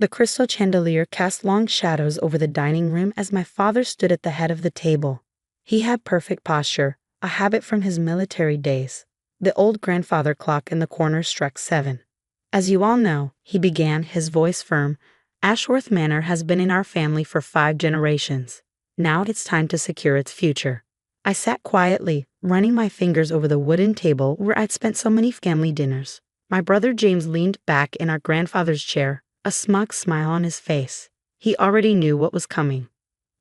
The crystal chandelier cast long shadows over the dining room as my father stood at the head of the table. He had perfect posture, a habit from his military days. The old grandfather clock in the corner struck 7. As you all know, he began, his voice firm, Ashworth Manor has been in our family for 5 generations. Now it's time to secure its future. I sat quietly, running my fingers over the wooden table where I'd spent so many family dinners. My brother James leaned back in our grandfather's chair, a smug smile on his face. He already knew what was coming.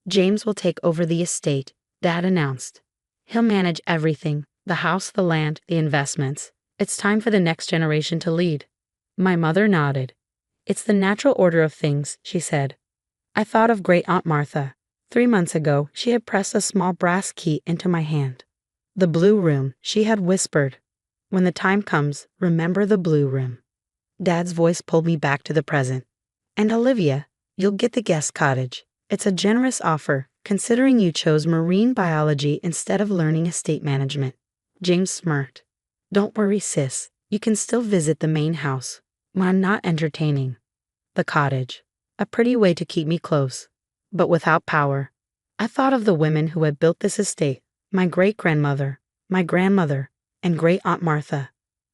James will take over the estate, Dad announced. He'll manage everything, the house, the land, the investments. It's time for the next generation to lead. My mother nodded. It's the natural order of things, she said. I thought of Great Aunt Martha. 3 months ago, she had pressed a small brass key into my hand. The blue room, she had whispered. When the time comes, remember the blue room. Dad's voice pulled me back to the present. And Olivia, you'll get the guest cottage. It's a generous offer, considering you chose marine biology instead of learning estate management. James smirked. Don't worry, sis. You can still visit the main house when I'm not entertaining. The cottage. A pretty way to keep me close, but without power. I thought of the women who had built this estate, my great-grandmother, my grandmother, and Great-Aunt Martha.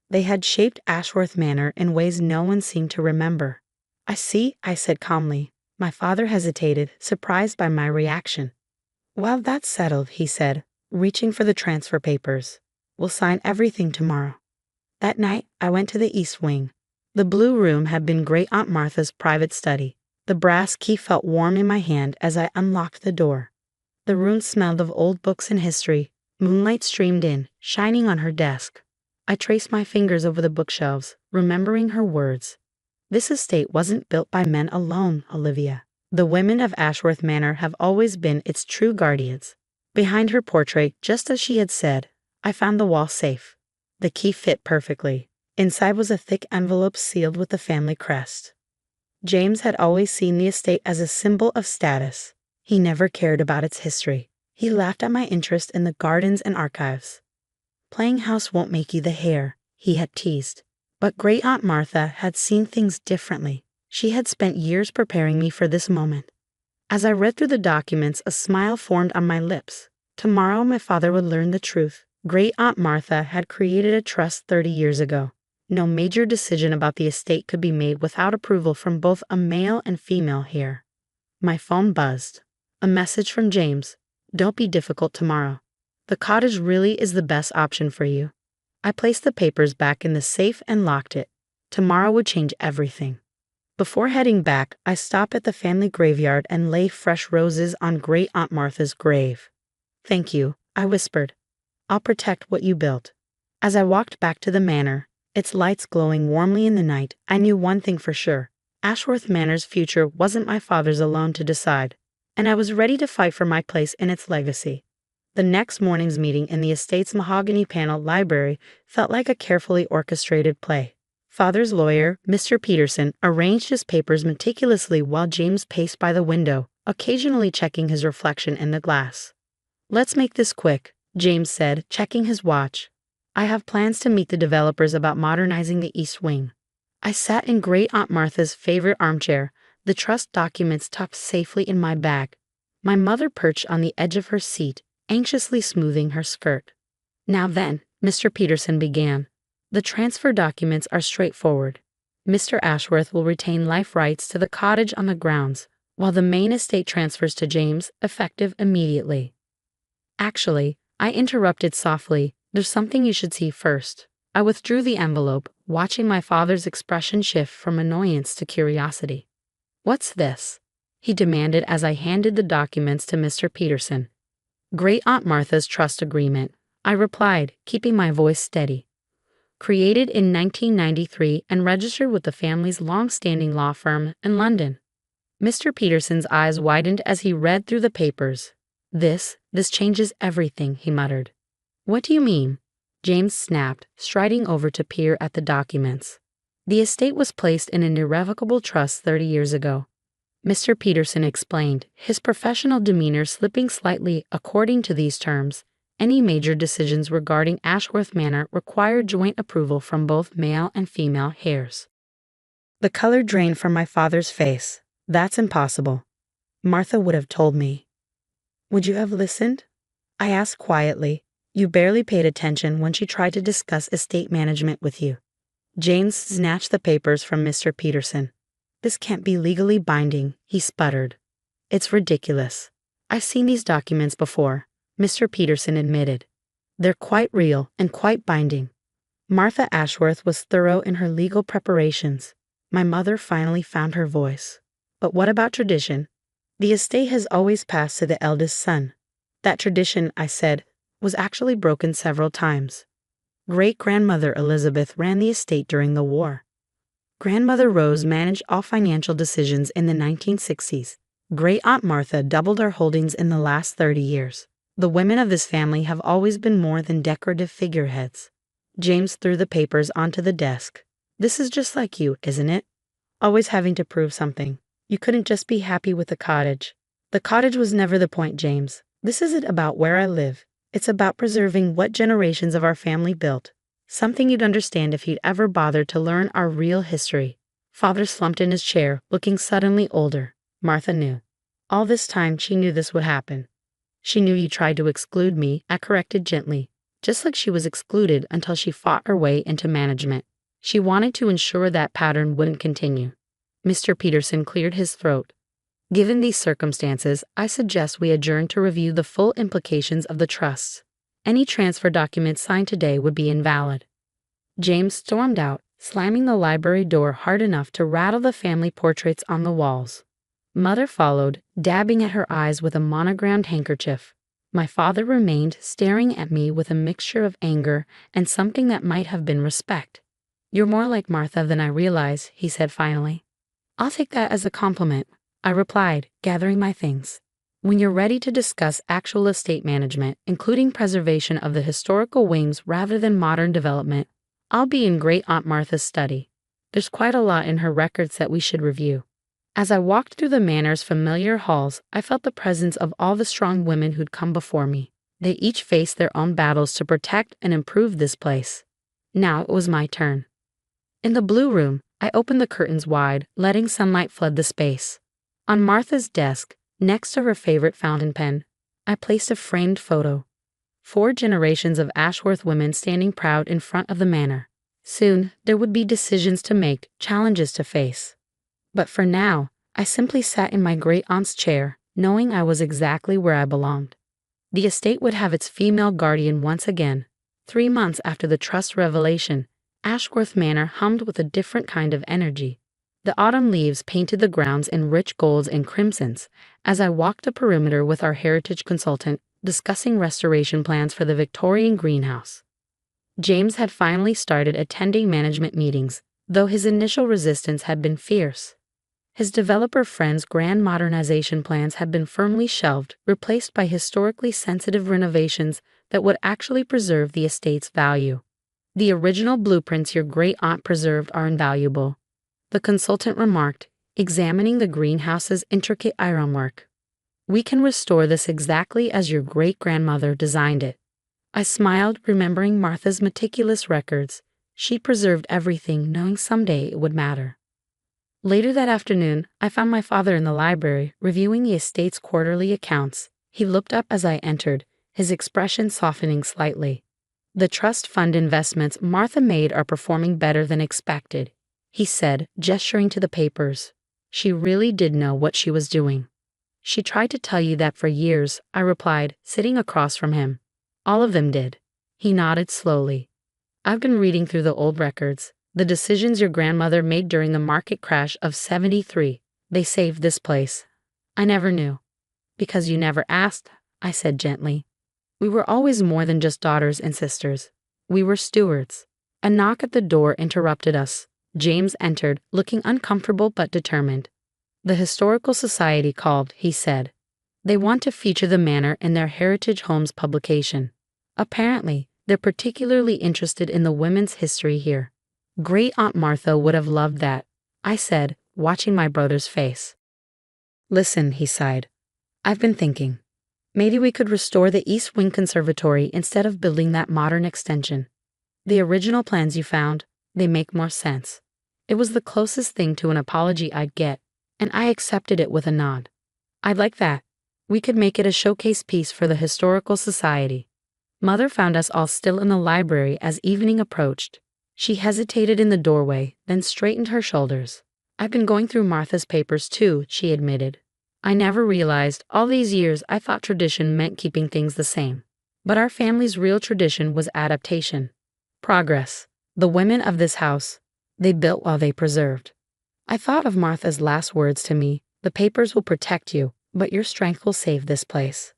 They had shaped Ashworth Manor in ways no one seemed to remember. I see, I said calmly. My father hesitated, surprised by my reaction. Well, that's settled, he said, reaching for the transfer papers. We'll sign everything tomorrow. That night, I went to the east wing. The blue room had been Great-Aunt Martha's private study. The brass key felt warm in my hand as I unlocked the door. The room smelled of old books and history. Moonlight streamed in, shining on her desk. I traced my fingers over the bookshelves, remembering her words. This estate wasn't built by men alone, Olivia. The women of Ashworth Manor have always been its true guardians. Behind her portrait, just as she had said, I found the wall safe. The key fit perfectly. Inside was a thick envelope sealed with the family crest. James had always seen the estate as a symbol of status. He never cared about its history. He laughed at my interest in the gardens and archives. Playing house won't make you the heir, he had teased. But Great-Aunt Martha had seen things differently. She had spent years preparing me for this moment. As I read through the documents, a smile formed on my lips. Tomorrow my father would learn the truth. Great-Aunt Martha had created a trust 30 years ago. No major decision about the estate could be made without approval from both a male and female heir. My phone buzzed. A message from James. Don't be difficult tomorrow. The cottage really is the best option for you. I placed the papers back in the safe and locked it. Tomorrow would change everything. Before heading back, I stopped at the family graveyard and laid fresh roses on Great-Aunt Martha's grave. Thank you, I whispered. I'll protect what you built. As I walked back to the manor, its lights glowing warmly in the night, I knew one thing for sure. Ashworth Manor's future wasn't my father's alone to decide, and I was ready to fight for my place in its legacy. The next morning's meeting in the estate's mahogany panel library felt like a carefully orchestrated play. Father's lawyer, Mr. Peterson, arranged his papers meticulously while James paced by the window, occasionally checking his reflection in the glass. Let's make this quick, James said, checking his watch. I have plans to meet the developers about modernizing the East Wing. I sat in Great-Aunt Martha's favorite armchair, the trust documents tucked safely in my bag. My mother perched on the edge of her seat, anxiously smoothing her skirt. Now then, Mr. Peterson began. The transfer documents are straightforward. Mr. Ashworth will retain life rights to the cottage on the grounds, while the main estate transfers to James, effective immediately. Actually, I interrupted softly, there's something you should see first. I withdrew the envelope, watching my father's expression shift from annoyance to curiosity. What's this? He demanded as I handed the documents to Mr. Peterson. Great-Aunt Martha's trust agreement, I replied, keeping my voice steady. Created in 1993 and registered with the family's long-standing law firm in London. Mr. Peterson's eyes widened as he read through the papers. This changes everything, he muttered. What do you mean? James snapped, striding over to peer at the documents. The estate was placed in an irrevocable trust 30 years ago. Mr. Peterson explained, his professional demeanor slipping slightly according to these terms. Any major decisions regarding Ashworth Manor require joint approval from both male and female heirs. The color drained from my father's face. That's impossible. Martha would have told me. Would you have listened? I asked quietly. You barely paid attention when she tried to discuss estate management with you. James snatched the papers from Mr. Peterson. This can't be legally binding, he sputtered. It's ridiculous. I've seen these documents before, Mr. Peterson admitted. They're quite real and quite binding. Martha Ashworth was thorough in her legal preparations. My mother finally found her voice. But what about tradition? The estate has always passed to the eldest son. That tradition, I said, was actually broken several times. Great-grandmother Elizabeth ran the estate during the war. Grandmother Rose managed all financial decisions in the 1960s. Great-aunt Martha doubled our holdings in the last 30 years. The women of this family have always been more than decorative figureheads. James threw the papers onto the desk. This is just like you, isn't it? Always having to prove something. You couldn't just be happy with the cottage. The cottage was never the point, James. This isn't about where I live. It's about preserving what generations of our family built. Something you'd understand if you'd ever bothered to learn our real history. Father slumped in his chair, looking suddenly older. Martha knew. All this time she knew this would happen. She knew you tried to exclude me, I corrected gently. Just like she was excluded until she fought her way into management. She wanted to ensure that pattern wouldn't continue. Mr. Peterson cleared his throat. Given these circumstances, I suggest we adjourn to review the full implications of the trusts. Any transfer documents signed today would be invalid. James stormed out, slamming the library door hard enough to rattle the family portraits on the walls. Mother followed, dabbing at her eyes with a monogrammed handkerchief. My father remained staring at me with a mixture of anger and something that might have been respect. You're more like Martha than I realize, he said finally. I'll take that as a compliment, I replied, gathering my things. When you're ready to discuss actual estate management, including preservation of the historical wings rather than modern development, I'll be in Great-aunt Martha's study. There's quite a lot in her records that we should review. As I walked through the manor's familiar halls, I felt the presence of all the strong women who'd come before me. They each faced their own battles to protect and improve this place. Now it was my turn. In the blue room, I opened the curtains wide, letting sunlight flood the space. On Martha's desk, next to her favorite fountain pen, I placed a framed photo. 4 generations of Ashworth women standing proud in front of the manor. Soon, there would be decisions to make, challenges to face. But for now, I simply sat in my great-aunt's chair, knowing I was exactly where I belonged. The estate would have its female guardian once again. 3 months after the trust revelation, Ashworth Manor hummed with a different kind of energy. The autumn leaves painted the grounds in rich golds and crimsons as I walked the perimeter with our heritage consultant, discussing restoration plans for the Victorian greenhouse. James had finally started attending management meetings, though his initial resistance had been fierce. His developer friend's grand modernization plans had been firmly shelved, replaced by historically sensitive renovations that would actually preserve the estate's value. The original blueprints your great-aunt preserved are invaluable, the consultant remarked, examining the greenhouse's intricate ironwork. We can restore this exactly as your great-grandmother designed it. I smiled, remembering Martha's meticulous records. She preserved everything, knowing someday it would matter. Later that afternoon, I found my father in the library, reviewing the estate's quarterly accounts. He looked up as I entered, his expression softening slightly. The trust fund investments Martha made are performing better than expected, he said, gesturing to the papers. She really did know what she was doing. She tried to tell you that for years, I replied, sitting across from him. All of them did. He nodded slowly. I've been reading through the old records, the decisions your grandmother made during the market crash of '73. They saved this place. I never knew. Because you never asked, I said gently. We were always more than just daughters and sisters. We were stewards. A knock at the door interrupted us. James entered, looking uncomfortable but determined. The Historical Society called, he said. They want to feature the manor in their Heritage Homes publication. Apparently, they're particularly interested in the women's history here. Great-aunt Martha would have loved that, I said, watching my brother's face. Listen, he sighed. I've been thinking. Maybe we could restore the East Wing Conservatory instead of building that modern extension. The original plans you found, they make more sense. It was the closest thing to an apology I'd get, and I accepted it with a nod. I'd like that. We could make it a showcase piece for the Historical Society. Mother found us all still in the library as evening approached. She hesitated in the doorway, then straightened her shoulders. I've been going through Martha's papers too, she admitted. I never realized, all these years I thought tradition meant keeping things the same. But our family's real tradition was adaptation. Progress. The women of this house, they built while they preserved. I thought of Martha's last words to me, the papers will protect you, but your strength will save this place.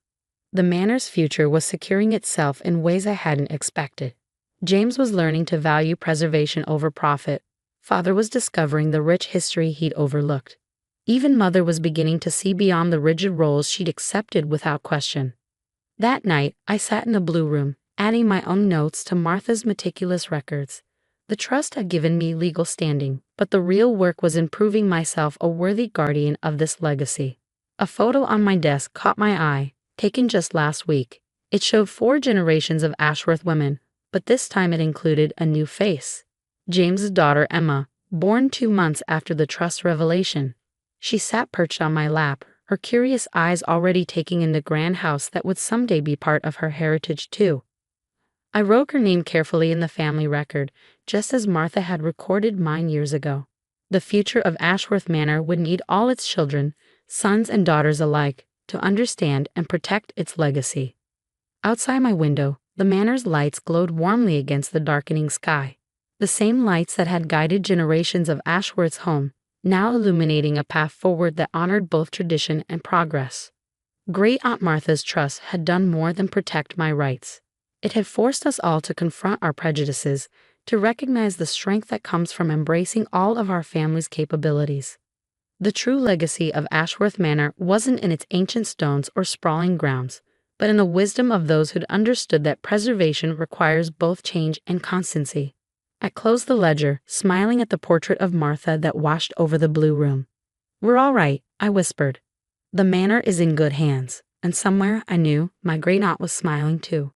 The manor's future was securing itself in ways I hadn't expected. James was learning to value preservation over profit. Father was discovering the rich history he'd overlooked. Even Mother was beginning to see beyond the rigid roles she'd accepted without question. That night, I sat in the blue room, adding my own notes to Martha's meticulous records. The trust had given me legal standing, but the real work was in proving myself a worthy guardian of this legacy. A photo on my desk caught my eye, taken just last week. It showed 4 generations of Ashworth women, but this time it included a new face. James's daughter Emma, born 2 months after the trust revelation. She sat perched on my lap, her curious eyes already taking in the grand house that would someday be part of her heritage too. I wrote her name carefully in the family record, just as Martha had recorded mine years ago. The future of Ashworth Manor would need all its children, sons and daughters alike, to understand and protect its legacy. Outside my window, the manor's lights glowed warmly against the darkening sky. The same lights that had guided generations of Ashworth's home, now illuminating a path forward that honored both tradition and progress. Great Aunt Martha's trust had done more than protect my rights. It had forced us all to confront our prejudices, to recognize the strength that comes from embracing all of our family's capabilities. The true legacy of Ashworth Manor wasn't in its ancient stones or sprawling grounds, but in the wisdom of those who'd understood that preservation requires both change and constancy. I closed the ledger, smiling at the portrait of Martha that washed over the blue room. "We're all right," I whispered. "The manor is in good hands," and somewhere I knew my great aunt was smiling too.